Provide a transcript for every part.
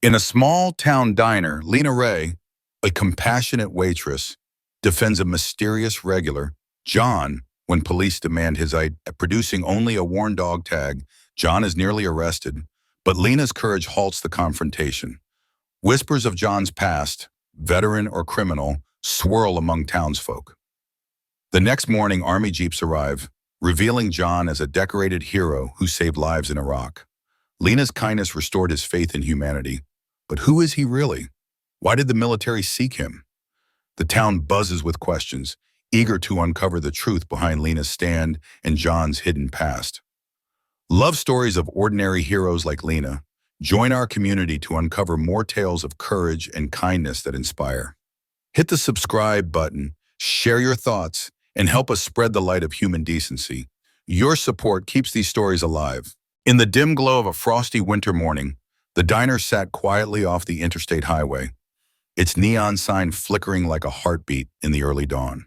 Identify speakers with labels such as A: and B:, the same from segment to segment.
A: In a small town diner, Lena Ray, a compassionate waitress, defends a mysterious regular, John, when police demand his ID. Producing only a worn dog tag, John is nearly arrested, but Lena's courage halts the confrontation. Whispers of John's past, veteran or criminal, swirl among townsfolk. The next morning, army jeeps arrive, revealing John as a decorated hero who saved lives in Iraq. Lena's kindness restored his faith in humanity. But who is he really? Why did the military seek him? The town buzzes with questions, eager to uncover the truth behind Lena's stand and John's hidden past. Love stories of ordinary heroes like Lena. Join our community to uncover more tales of courage and kindness that inspire. Hit the subscribe button, share your thoughts, and help us spread the light of human decency. Your support keeps these stories alive. In the dim glow of a frosty winter morning, the diner sat quietly off the Interstate highway, its neon sign flickering like a heartbeat in the early dawn.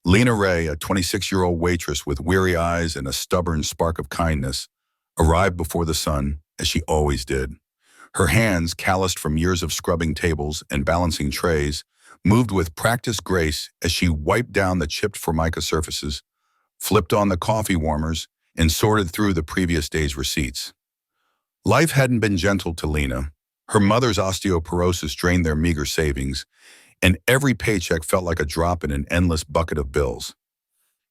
A: Lena Ray, a 26-year-old waitress with weary eyes and a stubborn spark of kindness, arrived before the sun, as she always did. Her hands, calloused from years of scrubbing tables and balancing trays, moved with practiced grace as she wiped down the chipped formica surfaces, flipped on the coffee warmers, and sorted through the previous day's receipts. Life hadn't been gentle to Lena. Her mother's osteoporosis drained their meager savings, and every paycheck felt like a drop in an endless bucket of bills.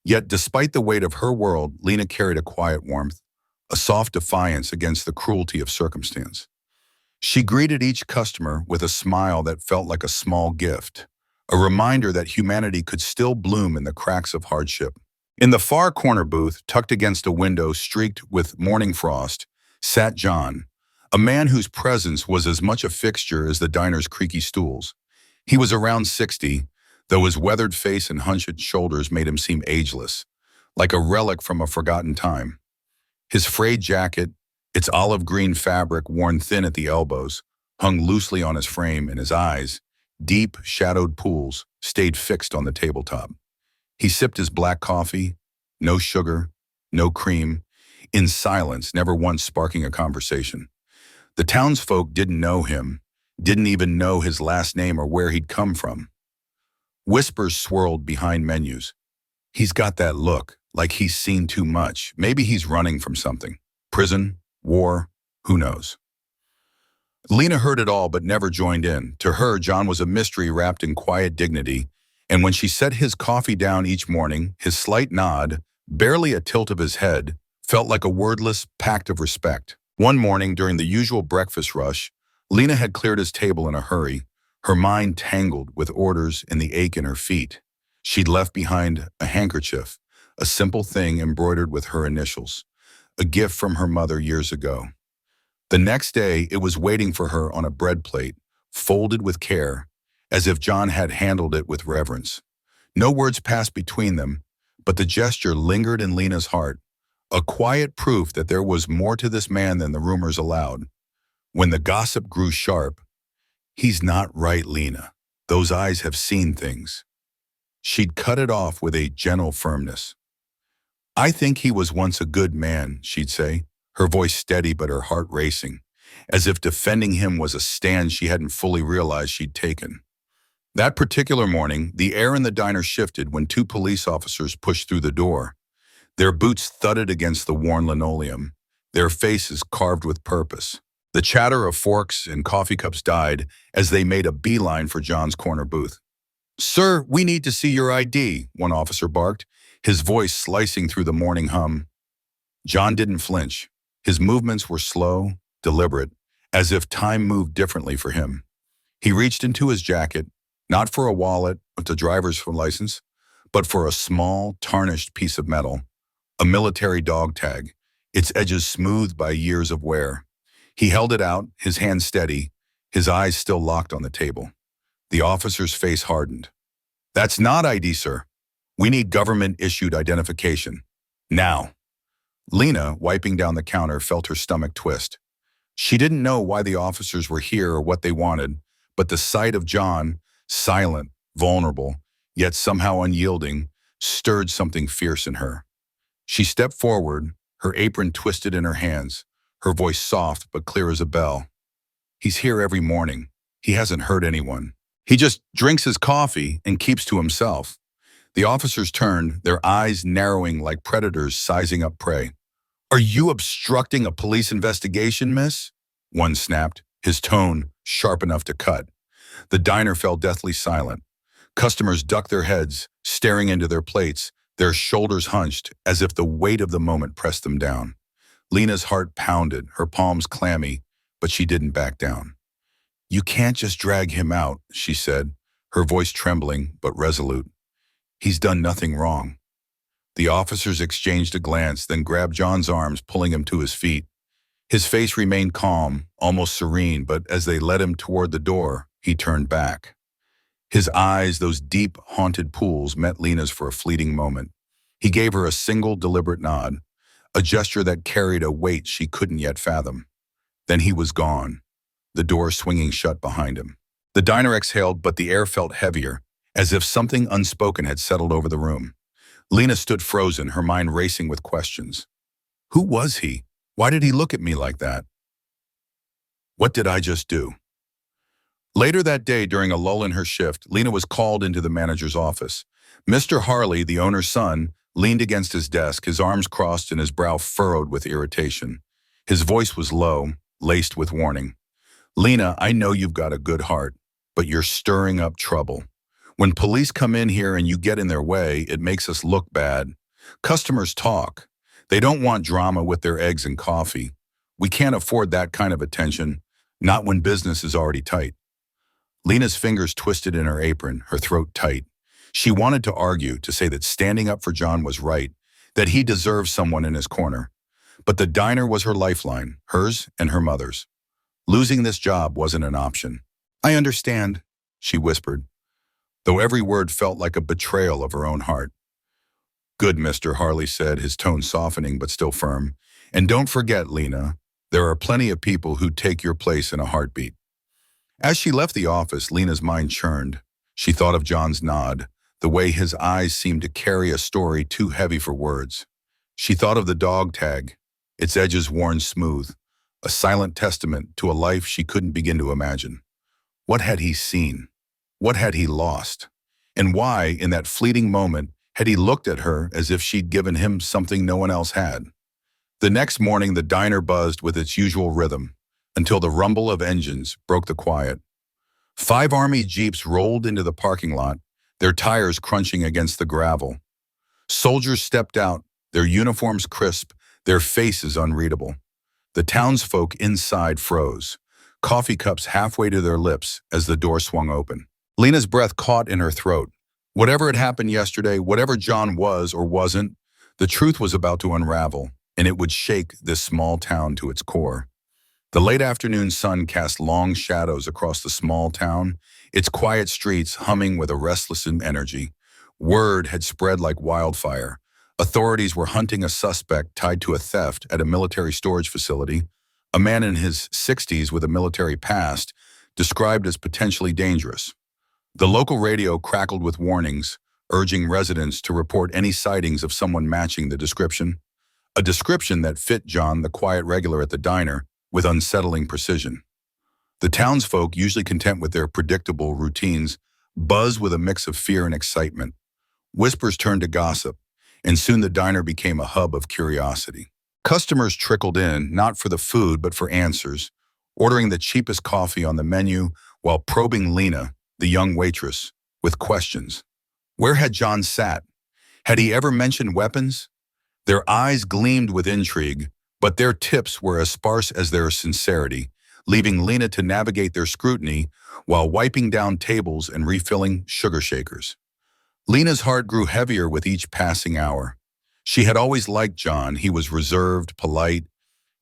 A: Yet, despite the weight of her world, Lena carried a quiet warmth, a soft defiance against the cruelty of circumstance. She greeted each customer with a smile that felt like a small gift, a reminder that humanity could still bloom in the cracks of hardship. In the far corner booth, tucked against a window streaked with morning frost, sat John, a man whose presence was as much a fixture as the diner's creaky stools. He was around 60, though his weathered face and hunched shoulders made him seem ageless, like a relic from a forgotten time. His frayed jacket, its olive green fabric worn thin at the elbows, hung loosely on his frame, and his eyes, deep, shadowed pools, stayed fixed on the tabletop. He sipped his black coffee, no sugar, no cream, in silence, never once sparking a conversation. The townsfolk didn't know him, didn't even know his last name or where he'd come from. Whispers swirled behind menus. He's got that look, like he's seen too much. Maybe he's running from something. Prison, war, who knows? Lena heard it all but never joined in. To her, John was a mystery wrapped in quiet dignity, and when she set his coffee down each morning, his slight nod, barely a tilt of his head, felt like a wordless pact of respect. One morning, during the usual breakfast rush, Lena had cleared his table in a hurry, her mind tangled with orders and the ache in her feet. She'd left behind a handkerchief, a simple thing embroidered with her initials, a gift from her mother years ago. The next day, it was waiting for her on a bread plate, folded with care, as if John had handled it with reverence. No words passed between them, but the gesture lingered in Lena's heart, a quiet proof that there was more to this man than the rumors allowed. When the gossip grew sharp, "He's not right, Lena. Those eyes have seen things." She'd cut it off with a gentle firmness. "I think he was once a good man," she'd say, her voice steady but her heart racing, as if defending him was a stand she hadn't fully realized she'd taken. That particular morning, the air in the diner shifted when two police officers pushed through the door. Their boots thudded against the worn linoleum, their faces carved with purpose. The chatter of forks and coffee cups died as they made a beeline for John's corner booth. "Sir, we need to see your ID," one officer barked, his voice slicing through the morning hum. John didn't flinch. His movements were slow, deliberate, as if time moved differently for him. He reached into his jacket, not for a wallet or a driver's license, but for a small, tarnished piece of metal, a military dog tag, its edges smoothed by years of wear. He held it out, his hand steady, his eyes still locked on the table. The officer's face hardened. "That's not ID, sir. We need government-issued identification. Now." Lena, wiping down the counter, felt her stomach twist. She didn't know why the officers were here or what they wanted, but the sight of John, silent, vulnerable, yet somehow unyielding, stirred something fierce in her. She stepped forward, her apron twisted in her hands, her voice soft but clear as a bell. He's here every morning. He hasn't hurt anyone. He just drinks his coffee and keeps to himself. The officers turned, their eyes narrowing like predators sizing up prey. Are you obstructing a police investigation, miss? One snapped, his tone sharp enough to cut. The diner fell deathly silent. Customers ducked their heads, staring into their plates, their shoulders hunched as if the weight of the moment pressed them down. Lena's heart pounded, her palms clammy, but she didn't back down. You can't just drag him out, she said, her voice trembling but resolute. He's done nothing wrong. The officers exchanged a glance, then grabbed John's arms, pulling him to his feet. His face remained calm, almost serene, but as they led him toward the door, he turned back. His eyes, those deep, haunted pools, met Lena's for a fleeting moment. He gave her a single, deliberate nod, a gesture that carried a weight she couldn't yet fathom. Then he was gone, the door swinging shut behind him. The diner exhaled, but the air felt heavier, as if something unspoken had settled over the room. Lena stood frozen, her mind racing with questions. Who was he? Why did he look at me like that? What did I just do? Later that day, during a lull in her shift, Lena was called into the manager's office. Mr. Harley, the owner's son, leaned against his desk, his arms crossed and his brow furrowed with irritation. His voice was low, laced with warning. Lena, I know you've got a good heart, but you're stirring up trouble. When police come in here and you get in their way, it makes us look bad. Customers talk. They don't want drama with their eggs and coffee. We can't afford that kind of attention, not when business is already tight. Lena's fingers twisted in her apron, her throat tight. She wanted to argue, to say that standing up for John was right, that he deserved someone in his corner. But the diner was her lifeline, hers and her mother's. Losing this job wasn't an option. I understand, she whispered, though every word felt like a betrayal of her own heart. Good, Mr. Harley said, his tone softening but still firm. And don't forget, Lena, there are plenty of people who'd take your place in a heartbeat. As she left the office, Lena's mind churned. She thought of John's nod, the way his eyes seemed to carry a story too heavy for words. She thought of the dog tag, its edges worn smooth, a silent testament to a life she couldn't begin to imagine. What had he seen? What had he lost? And why, in that fleeting moment, had he looked at her as if she'd given him something no one else had? The next morning, the diner buzzed with its usual rhythm, until the rumble of engines broke the quiet. 5 Army Jeeps rolled into the parking lot, their tires crunching against the gravel. Soldiers stepped out, their uniforms crisp, their faces unreadable. The townsfolk inside froze, coffee cups halfway to their lips as the door swung open. Lena's breath caught in her throat. Whatever had happened yesterday, whatever John was or wasn't, the truth was about to unravel, and it would shake this small town to its core. The late afternoon sun cast long shadows across the small town, its quiet streets humming with a restless energy. Word had spread like wildfire. Authorities were hunting a suspect tied to a theft at a military storage facility, a man in his 60s with a military past, described as potentially dangerous. The local radio crackled with warnings, urging residents to report any sightings of someone matching the description, a description that fit John, the quiet regular at the diner, with unsettling precision. The townsfolk, usually content with their predictable routines, buzzed with a mix of fear and excitement. Whispers turned to gossip, and soon the diner became a hub of curiosity. Customers trickled in, not for the food but for answers, ordering the cheapest coffee on the menu while probing Lena, the young waitress, with questions. Where had John sat? Had he ever mentioned weapons? Their eyes gleamed with intrigue, but their tips were as sparse as their sincerity, leaving Lena to navigate their scrutiny while wiping down tables and refilling sugar shakers. Lena's heart grew heavier with each passing hour. She had always liked John. He was reserved, polite,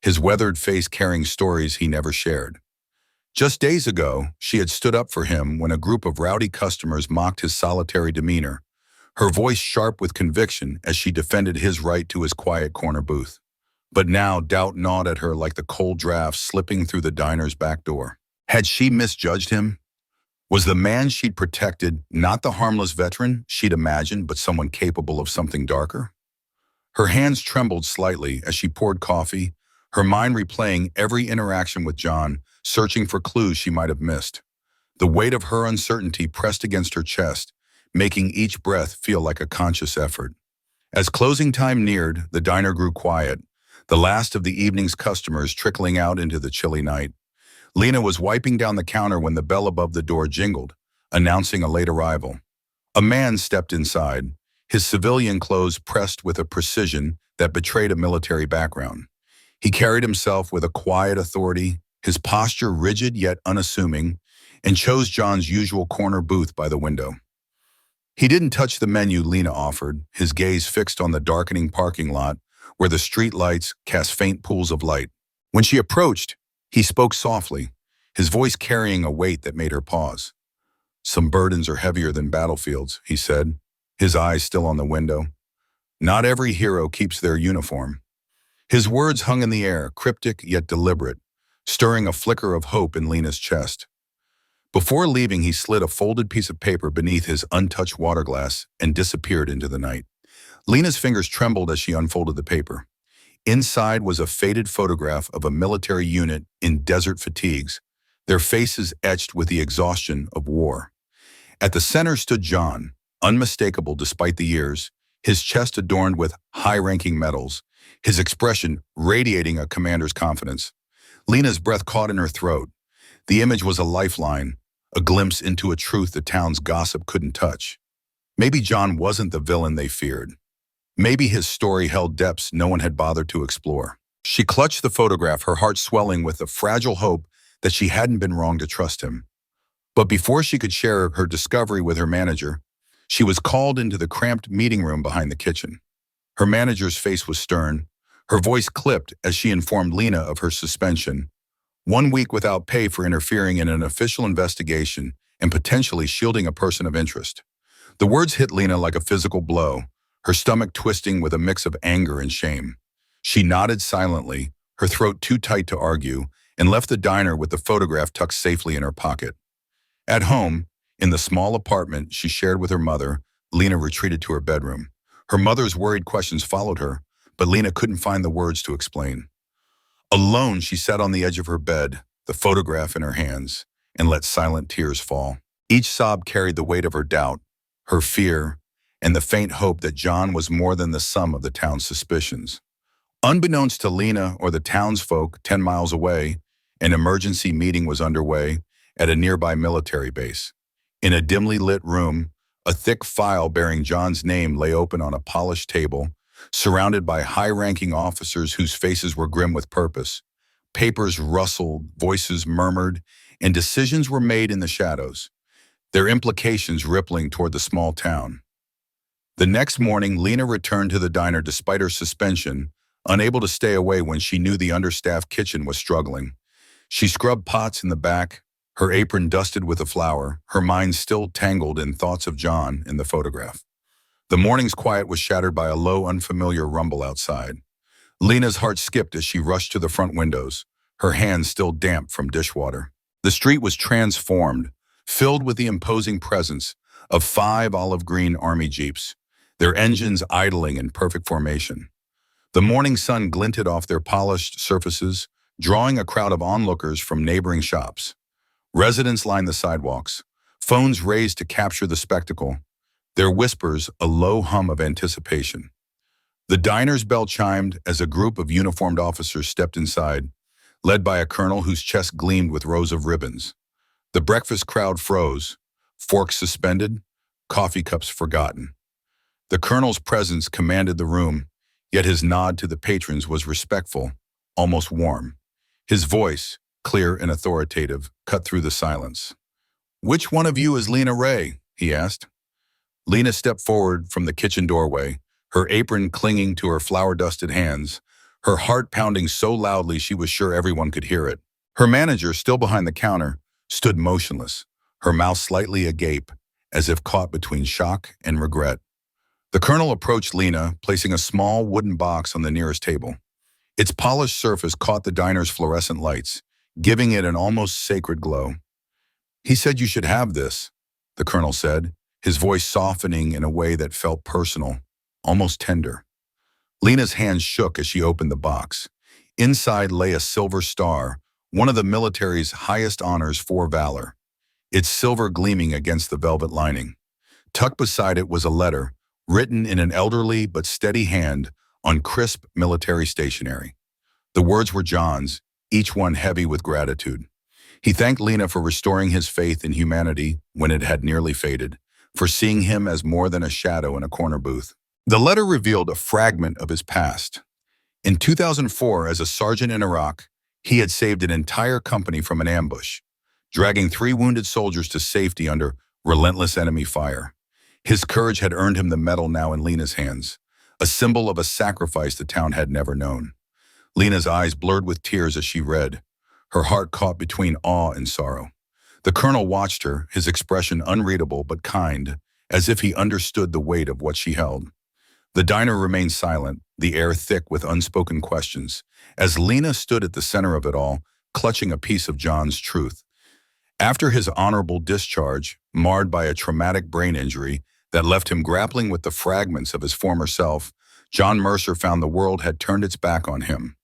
A: his weathered face carrying stories he never shared. Just days ago, she had stood up for him when a group of rowdy customers mocked his solitary demeanor, her voice sharp with conviction as she defended his right to his quiet corner booth. But now doubt gnawed at her like the cold draft slipping through the diner's back door. Had she misjudged him? Was the man she'd protected not the harmless veteran she'd imagined, but someone capable of something darker? Her hands trembled slightly as she poured coffee, her mind replaying every interaction with John, searching for clues she might have missed. The weight of her uncertainty pressed against her chest, making each breath feel like a conscious effort. As closing time neared, the diner grew quiet, the last of the evening's customers trickling out into the chilly night. Lena was wiping down the counter when the bell above the door jingled, announcing a late arrival. A man stepped inside, his civilian clothes pressed with a precision that betrayed a military background. He carried himself with a quiet authority, his posture rigid yet unassuming, and chose John's usual corner booth by the window. He didn't touch the menu Lena offered, his gaze fixed on the darkening parking lot where the street lights cast faint pools of light. When she approached, he spoke softly, his voice carrying a weight that made her pause. "Some burdens are heavier than battlefields," he said, his eyes still on the window. "Not every hero keeps their uniform." His words hung in the air, cryptic yet deliberate, stirring a flicker of hope in Lena's chest. Before leaving, he slid a folded piece of paper beneath his untouched water glass and disappeared into the night. Lena's fingers trembled as she unfolded the paper. Inside was a faded photograph of a military unit in desert fatigues, their faces etched with the exhaustion of war. At the center stood John, unmistakable despite the years, his chest adorned with high-ranking medals, his expression radiating a commander's confidence. Lena's breath caught in her throat. The image was a lifeline, a glimpse into a truth the town's gossip couldn't touch. Maybe John wasn't the villain they feared. Maybe his story held depths no one had bothered to explore. She clutched the photograph, her heart swelling with the fragile hope that she hadn't been wrong to trust him. But before she could share her discovery with her manager, she was called into the cramped meeting room behind the kitchen. Her manager's face was stern, her voice clipped as she informed Lena of her suspension. 1 week without pay for interfering in an official investigation and potentially shielding a person of interest. The words hit Lena like a physical blow, her stomach twisting with a mix of anger and shame. She nodded silently, her throat too tight to argue, and left the diner with the photograph tucked safely in her pocket. At home, in the small apartment she shared with her mother, Lena retreated to her bedroom. Her mother's worried questions followed her, but Lena couldn't find the words to explain. Alone, she sat on the edge of her bed, the photograph in her hands, and let silent tears fall. Each sob carried the weight of her doubt, her fear, and the faint hope that John was more than the sum of the town's suspicions. Unbeknownst to Lena or the townsfolk 10 miles away, an emergency meeting was underway at a nearby military base. In a dimly lit room, a thick file bearing John's name lay open on a polished table, surrounded by high-ranking officers whose faces were grim with purpose. Papers rustled, voices murmured, and decisions were made in the shadows, their implications rippling toward the small town. The next morning, Lena returned to the diner despite her suspension, unable to stay away when she knew the understaffed kitchen was struggling. She scrubbed pots in the back, her apron dusted with the flour, her mind still tangled in thoughts of John in the photograph. The morning's quiet was shattered by a low, unfamiliar rumble outside. Lena's heart skipped as she rushed to the front windows, her hands still damp from dishwater. The street was transformed, filled with the imposing presence of 5 olive green army jeeps, their engines idling in perfect formation. The morning sun glinted off their polished surfaces, drawing a crowd of onlookers from neighboring shops. Residents lined the sidewalks, phones raised to capture the spectacle, their whispers a low hum of anticipation. The diner's bell chimed as a group of uniformed officers stepped inside, led by a colonel whose chest gleamed with rows of ribbons. The breakfast crowd froze, forks suspended, coffee cups forgotten. The colonel's presence commanded the room, yet his nod to the patrons was respectful, almost warm. His voice, clear and authoritative, cut through the silence. "Which one of you is Lena Ray?" he asked. Lena stepped forward from the kitchen doorway, her apron clinging to her flour-dusted hands, her heart pounding so loudly she was sure everyone could hear it. Her manager, still behind the counter, stood motionless, her mouth slightly agape, as if caught between shock and regret. The colonel approached Lena, placing a small wooden box on the nearest table. Its polished surface caught the diner's fluorescent lights, giving it an almost sacred glow. "He said you should have this," the colonel said, his voice softening in a way that felt personal, almost tender. Lena's hands shook as she opened the box. Inside lay a silver star, one of the military's highest honors for valor, its silver gleaming against the velvet lining. Tucked beside it was a letter, written in an elderly but steady hand on crisp military stationery. The words were John's, each one heavy with gratitude. He thanked Lena for restoring his faith in humanity when it had nearly faded, for seeing him as more than a shadow in a corner booth. The letter revealed a fragment of his past. In 2004, as a sergeant in Iraq, he had saved an entire company from an ambush, dragging 3 wounded soldiers to safety under relentless enemy fire. His courage had earned him the medal now in Lena's hands, a symbol of a sacrifice the town had never known. Lena's eyes blurred with tears as she read, her heart caught between awe and sorrow. The colonel watched her, his expression unreadable but kind, as if he understood the weight of what she held. The diner remained silent, the air thick with unspoken questions, as Lena stood at the center of it all, clutching a piece of John's truth. After his honorable discharge, marred by a traumatic brain injury that left him grappling with the fragments of his former self, John Mercer found the world had turned its back on him.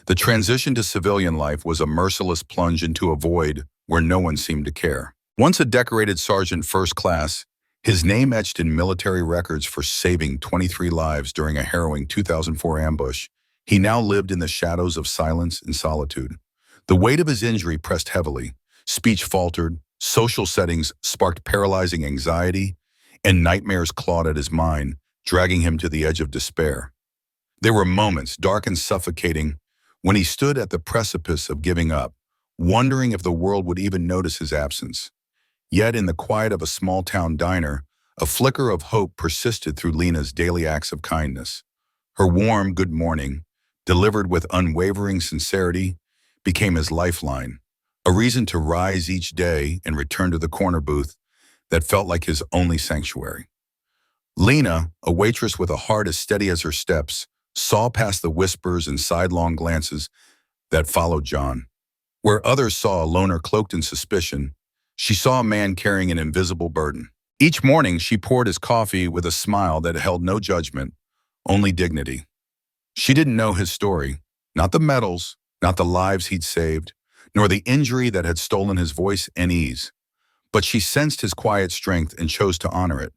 A: The transition to civilian life was a merciless plunge into a void where no one seemed to care. Once a decorated sergeant first class, his name etched in military records for saving 23 lives during a harrowing 2004 ambush, he now lived in the shadows of silence and solitude. The weight of his injury pressed heavily. Speech faltered, social settings sparked paralyzing anxiety, and nightmares clawed at his mind, dragging him to the edge of despair. There were moments, dark and suffocating, when he stood at the precipice of giving up, wondering if the world would even notice his absence. Yet in the quiet of a small-town diner, a flicker of hope persisted through Lena's daily acts of kindness. Her warm good morning, delivered with unwavering sincerity, became his lifeline, a reason to rise each day and return to the corner booth that felt like his only sanctuary. Lena, a waitress with a heart as steady as her steps, saw past the whispers and sidelong glances that followed John. Where others saw a loner cloaked in suspicion, she saw a man carrying an invisible burden. Each morning, she poured his coffee with a smile that held no judgment, only dignity. She didn't know his story, not the medals, not the lives he'd saved, nor the injury that had stolen his voice and ease. But she sensed his quiet strength and chose to honor it.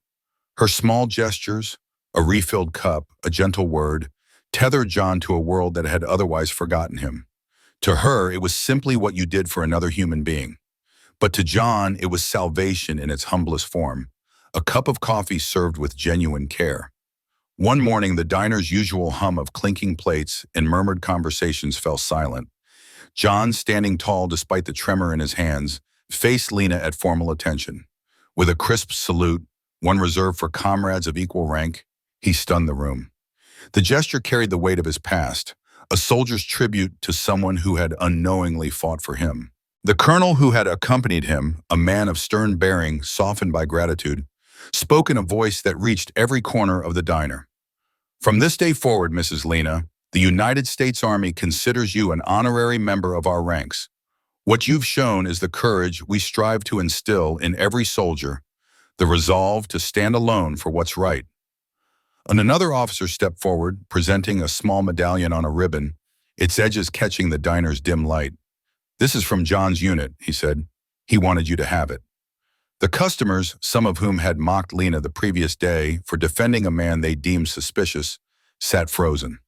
A: Her small gestures, a refilled cup, a gentle word, tethered John to a world that had otherwise forgotten him. To her, it was simply what you did for another human being. But to John, it was salvation in its humblest form, a cup of coffee served with genuine care. One morning, the diner's usual hum of clinking plates and murmured conversations fell silent. John, standing tall despite the tremor in his hands, faced Lena at formal attention. With a crisp salute, one reserved for comrades of equal rank, he stunned the room. The gesture carried the weight of his past, a soldier's tribute to someone who had unknowingly fought for him. The colonel who had accompanied him, a man of stern bearing, softened by gratitude, spoke in a voice that reached every corner of the diner. "From this day forward, Mrs. Lena, the United States Army considers you an honorary member of our ranks. What you've shown is the courage we strive to instill in every soldier, the resolve to stand alone for what's right." And another officer stepped forward, presenting a small medallion on a ribbon, its edges catching the diner's dim light. "This is from John's unit," he said. "He wanted you to have it." The customers, some of whom had mocked Lena the previous day for defending a man they deemed suspicious, sat frozen.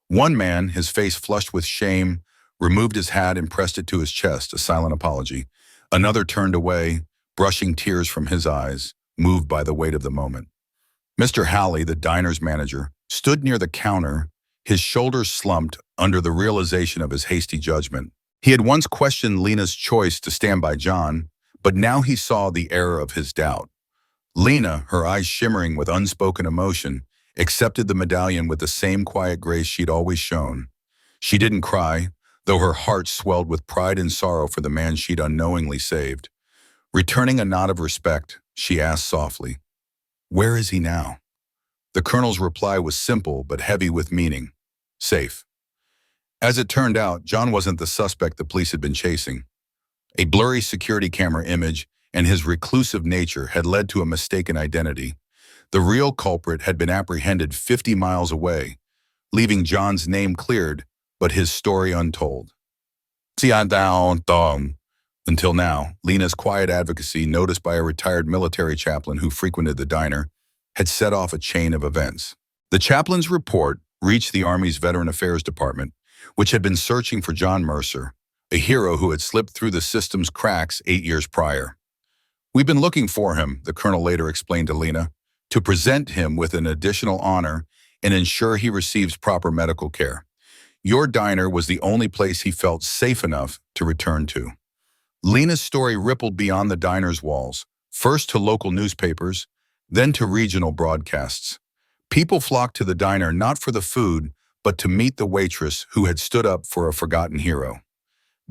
A: One man, his face flushed with shame, removed his hat and pressed it to his chest, a silent apology. Another turned away, brushing tears from his eyes, moved by the weight of the moment. Mr. Halley, the diner's manager, stood near the counter, his shoulders slumped under the realization of his hasty judgment. He had once questioned Lena's choice to stand by John, but now he saw the error of his doubt. Lena, her eyes shimmering with unspoken emotion, accepted the medallion with the same quiet grace she'd always shown. She didn't cry, though her heart swelled with pride and sorrow for the man she'd unknowingly saved. Returning a nod of respect, she asked softly, "Where is he now?" The colonel's reply was simple but heavy with meaning. "Safe." As it turned out, John wasn't the suspect the police had been chasing. A blurry security camera image and his reclusive nature had led to a mistaken identity. The real culprit had been apprehended 50 miles away, leaving John's name cleared, but his story untold. Until now, Lena's quiet advocacy, noticed by a retired military chaplain who frequented the diner, had set off a chain of events. The chaplain's report reached the Army's Veteran Affairs Department, which had been searching for John Mercer, a hero who had slipped through the system's cracks 8 years prior. "We've been looking for him," the colonel later explained to Lena, "to present him with an additional honor and ensure he receives proper medical care. Your diner was the only place he felt safe enough to return to." Lena's story rippled beyond the diner's walls, first to local newspapers, then to regional broadcasts. People flocked to the diner not for the food, but to meet the waitress who had stood up for a forgotten hero.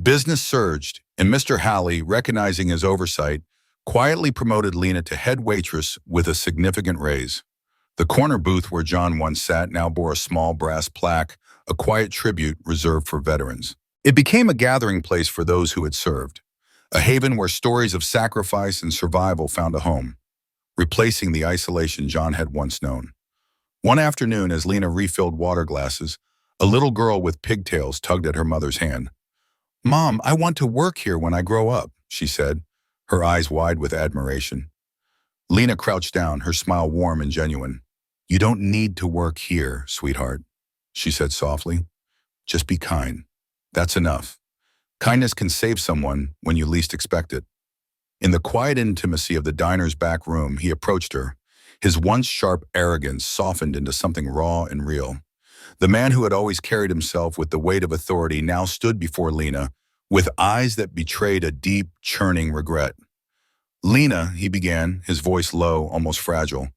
A: Business surged, and Mr. Halley, recognizing his oversight, quietly promoted Lena to head waitress with a significant raise. The corner booth where John once sat now bore a small brass plaque, a quiet tribute reserved for veterans. It became a gathering place for those who had served, a haven where stories of sacrifice and survival found a home, replacing the isolation John had once known. One afternoon, as Lena refilled water glasses, a little girl with pigtails tugged at her mother's hand. "Mom, I want to work here when I grow up," she said, her eyes wide with admiration. Lena crouched down, her smile warm and genuine. "You don't need to work here, sweetheart," she said softly. "Just be kind. That's enough. Kindness can save someone when you least expect it." In the quiet intimacy of the diner's back room, he approached her, his once sharp arrogance softened into something raw and real. The man who had always carried himself with the weight of authority now stood before Lena, with eyes that betrayed a deep, churning regret. "Lena," he began, his voice low, almost fragile,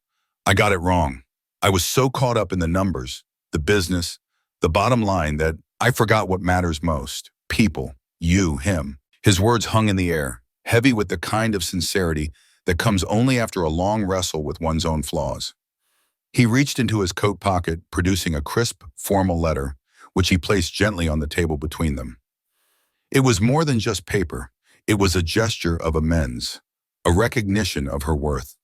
A: "I got it wrong. I was so caught up in the numbers, the business, the bottom line that I forgot what matters most. People. You, him." His words hung in the air, heavy with the kind of sincerity that comes only after a long wrestle with one's own flaws. He reached into his coat pocket, producing a crisp, formal letter, which he placed gently on the table between them. It was more than just paper. It was a gesture of amends, a recognition of her worth.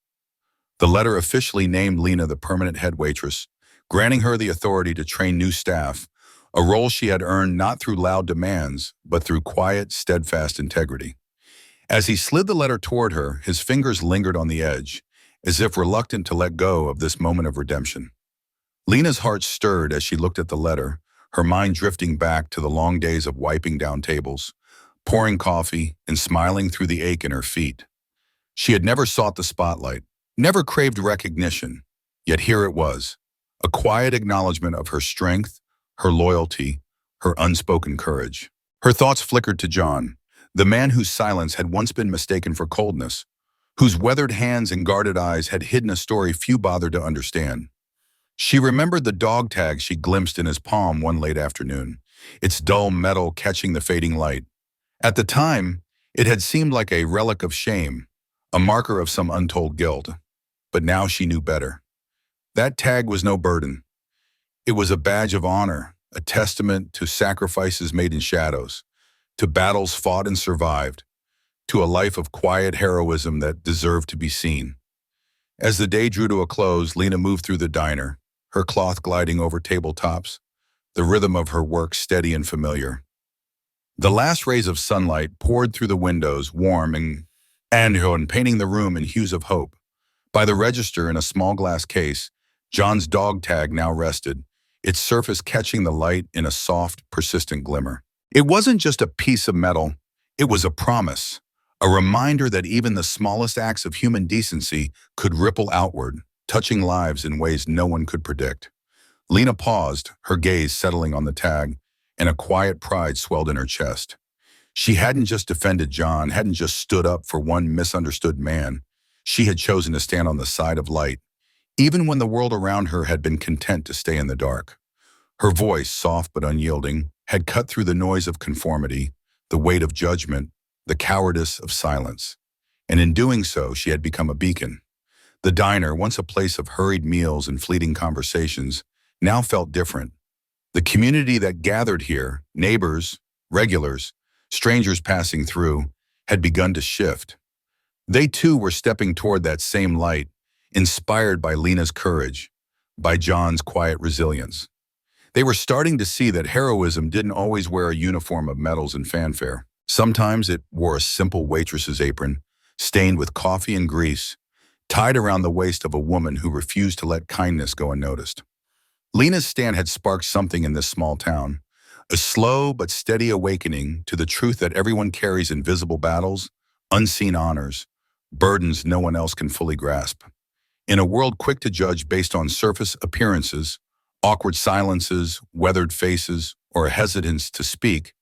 A: The letter officially named Lena the permanent head waitress, granting her the authority to train new staff, a role she had earned not through loud demands, but through quiet, steadfast integrity. As he slid the letter toward her, his fingers lingered on the edge, as if reluctant to let go of this moment of redemption. Lena's heart stirred as she looked at the letter, her mind drifting back to the long days of wiping down tables, pouring coffee, and smiling through the ache in her feet. She had never sought the spotlight, never craved recognition, yet here it was, a quiet acknowledgement of her strength, her loyalty, her unspoken courage. Her thoughts flickered to John, the man whose silence had once been mistaken for coldness, whose weathered hands and guarded eyes had hidden a story few bothered to understand. She remembered the dog tag she glimpsed in his palm one late afternoon, its dull metal catching the fading light. At the time, it had seemed like a relic of shame, a marker of some untold guilt. But now she knew better. That tag was no burden. It was a badge of honor, a testament to sacrifices made in shadows, to battles fought and survived, to a life of quiet heroism that deserved to be seen. As the day drew to a close, Lena moved through the diner, her cloth gliding over tabletops, the rhythm of her work steady and familiar. The last rays of sunlight poured through the windows, warm and painting the room in hues of hope. By the register in a small glass case, John's dog tag now rested, its surface catching the light in a soft, persistent glimmer. It wasn't just a piece of metal, it was a promise, a reminder that even the smallest acts of human decency could ripple outward, touching lives in ways no one could predict. Lena paused, her gaze settling on the tag, and a quiet pride swelled in her chest. She hadn't just defended John, hadn't just stood up for one misunderstood man. She had chosen to stand on the side of light, even when the world around her had been content to stay in the dark. Her voice, soft but unyielding, had cut through the noise of conformity, the weight of judgment, the cowardice of silence. And in doing so, she had become a beacon. The diner, once a place of hurried meals and fleeting conversations, now felt different. The community that gathered here, neighbors, regulars, strangers passing through, had begun to shift. They too were stepping toward that same light, inspired by Lena's courage, by John's quiet resilience. They were starting to see that heroism didn't always wear a uniform of medals and fanfare. Sometimes it wore a simple waitress's apron, stained with coffee and grease, tied around the waist of a woman who refused to let kindness go unnoticed. Lena's stand had sparked something in this small town, a slow but steady awakening to the truth that everyone carries invisible battles, unseen honors, burdens no one else can fully grasp. In a world quick to judge based on surface appearances, awkward silences, weathered faces, or a hesitance to speak,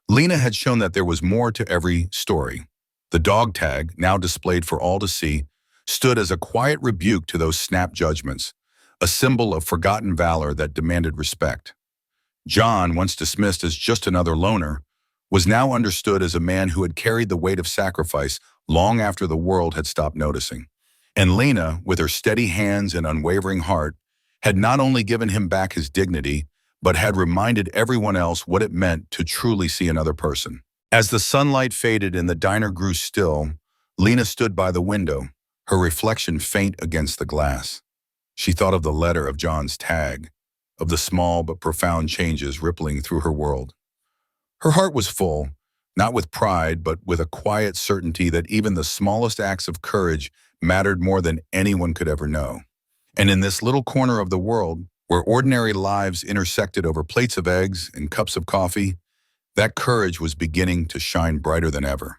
A: Lena had shown that there was more to every story. The dog tag, now displayed for all to see, stood as a quiet rebuke to those snap judgments, a symbol of forgotten valor that demanded respect. John, once dismissed as just another loner, was now understood as a man who had carried the weight of sacrifice long after the world had stopped noticing. And Lena, with her steady hands and unwavering heart, had not only given him back his dignity, but had reminded everyone else what it meant to truly see another person. As the sunlight faded and the diner grew still, Lena stood by the window, her reflection faint against the glass. She thought of the letter of John's tag, of the small but profound changes rippling through her world. Her heart was full, not with pride, but with a quiet certainty that even the smallest acts of courage mattered more than anyone could ever know. And in this little corner of the world, where ordinary lives intersected over plates of eggs and cups of coffee, that courage was beginning to shine brighter than ever.